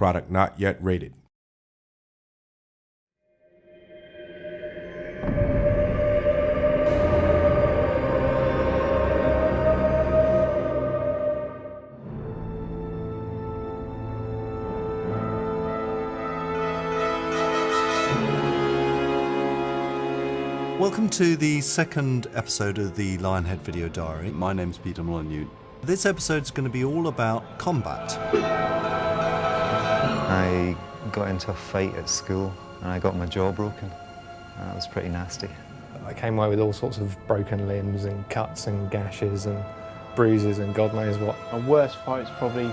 Product not yet rated. Welcome to the second episode of the Lionhead Video Diary. My name's Peter Molyneux. This episode's going to be all about combat. I got into a fight at school and I got my jaw broken. That was pretty nasty. I came away with all sorts of broken limbs and cuts and gashes and bruises and God knows what. My worst fight's probably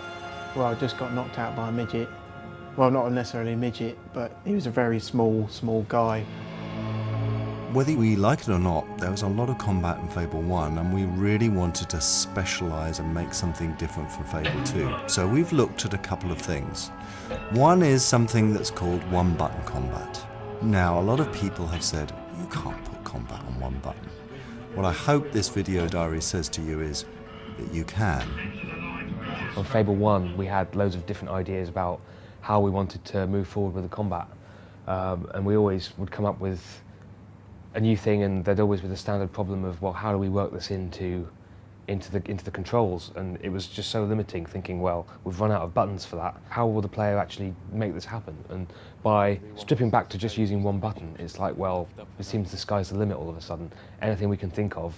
where I just got knocked out by a midget. Well, not necessarily a midget, but he was a very small guy. Whether we like it or not, there was a lot of combat in Fable 1 and we really wanted to specialise and make something different for Fable 2. So we've looked at a couple of things. One is something that's called one-button combat. Now, a lot of people have said, you can't put combat on one button. What I hope this video diary says to you is that you can. On Fable 1, we had loads of different ideas about how we wanted to move forward with the combat. And we always would come up with a new thing, and there'd always be the standard problem of, well, how do we work this into the controls? And it was just so limiting, thinking, well, we've run out of buttons for that. How will the player actually make this happen? And by stripping back to just using one button, it's like, well, it seems the sky's the limit all of a sudden. Anything we can think of,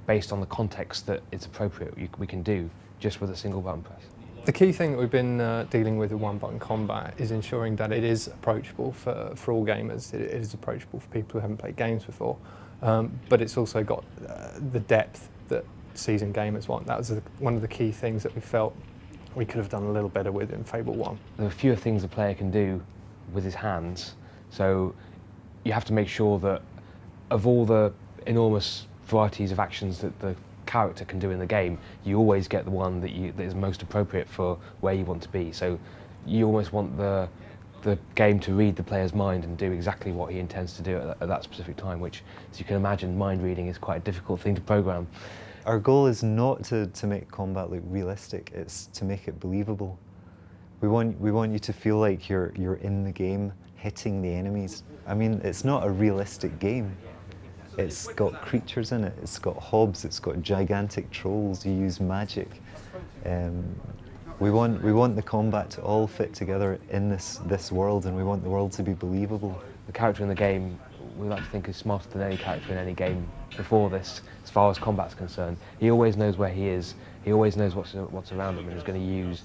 based on the context that it's appropriate, we can do just with a single button press. The key thing that we've been dealing with one-button combat is ensuring that it is approachable for all gamers. It is approachable for people who haven't played games before, but it's also got the depth that seasoned gamers want. That was one of the key things that we felt we could have done a little better with in Fable 1. There are fewer things a player can do with his hands, so you have to make sure that of all the enormous varieties of actions that the character can do in the game, you always get the one that is most appropriate for where you want to be. So you almost want the game to read the player's mind and do exactly what he intends to do at that specific time, which, as you can imagine, mind reading is quite a difficult thing to program. Our goal is not to make combat look realistic, it's to make it believable. We want you to feel like you're in the game, hitting the enemies. I mean, it's not a realistic game. It's got creatures in it, it's got hobs, it's got gigantic trolls, you use magic. We want the combat to all fit together in this world, and we want the world to be believable. The character in the game, we like to think, is smarter than any character in any game before this, as far as combat's concerned. He always knows where he is, he always knows what's around him, and is going to use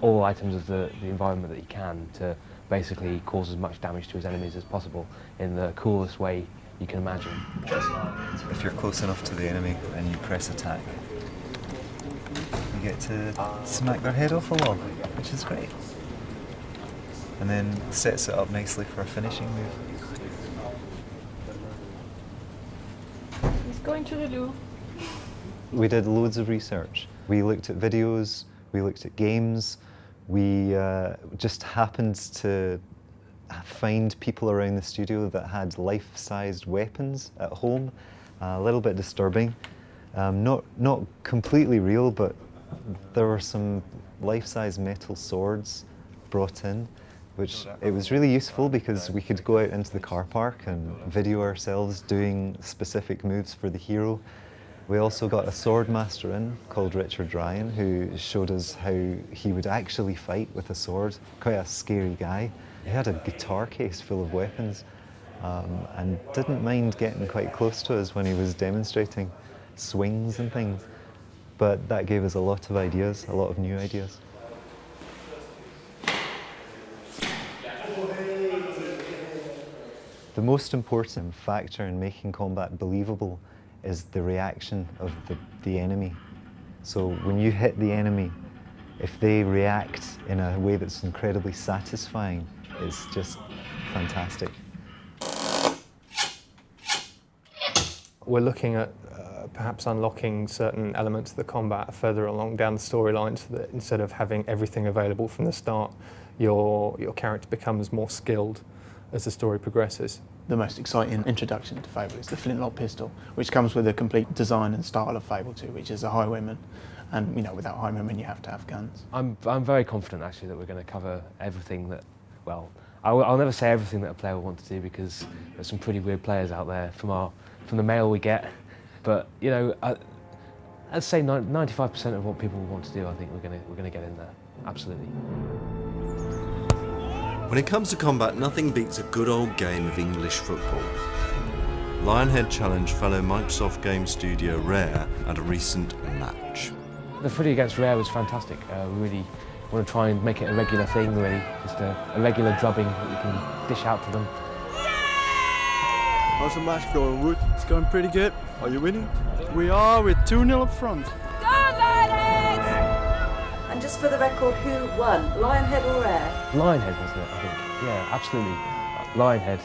all items of the environment that he can to basically cause as much damage to his enemies as possible in the coolest way you can imagine. If you're close enough to the enemy and you press attack, you get to smack their head off a log, which is great. And then sets it up nicely for a finishing move. He's going to the loo. We did loads of research. We looked at videos, we looked at games, we just happened to find people around the studio that had life-sized weapons at home. A little bit disturbing. Not completely real, but there were some life-size metal swords brought in, which it was really useful because we could go out into the car park and video ourselves doing specific moves for the hero. We also got a sword master in called Richard Ryan, who showed us how he would actually fight with a sword. Quite a scary guy. He had a guitar case full of weapons and didn't mind getting quite close to us when he was demonstrating swings and things. But that gave us a lot of ideas, a lot of new ideas. The most important factor in making combat believable is the reaction of the enemy. So when you hit the enemy, if they react in a way that's incredibly satisfying, it's just fantastic. We're looking at perhaps unlocking certain elements of the combat further along down the storyline, so that instead of having everything available from the start, your character becomes more skilled as the story progresses. The most exciting introduction to Fable is the flintlock pistol, which comes with a complete design and style of Fable 2, which is a highwayman. And without Heimerman, you have to have guns. I'm very confident actually that we're going to cover everything that, well, I'll never say everything that a player will want to do because there's some pretty weird players out there from the mail we get. But I'd say 95% of what people want to do, I think we're going to get in there. Absolutely. When it comes to combat, nothing beats a good old game of English football. Lionhead challenged fellow Microsoft game studio Rare at a recent match. The footy against Rare was fantastic. We really want to try and make it a regular thing, really. Just a regular drubbing that we can dish out to them. How's the match going, Wood? It's going pretty good. Are you winning? We are, with 2-0 up front. Go Lionhead! And just for the record, who won? Lionhead or Rare? Lionhead, wasn't it, I think? Yeah, absolutely. Lionhead.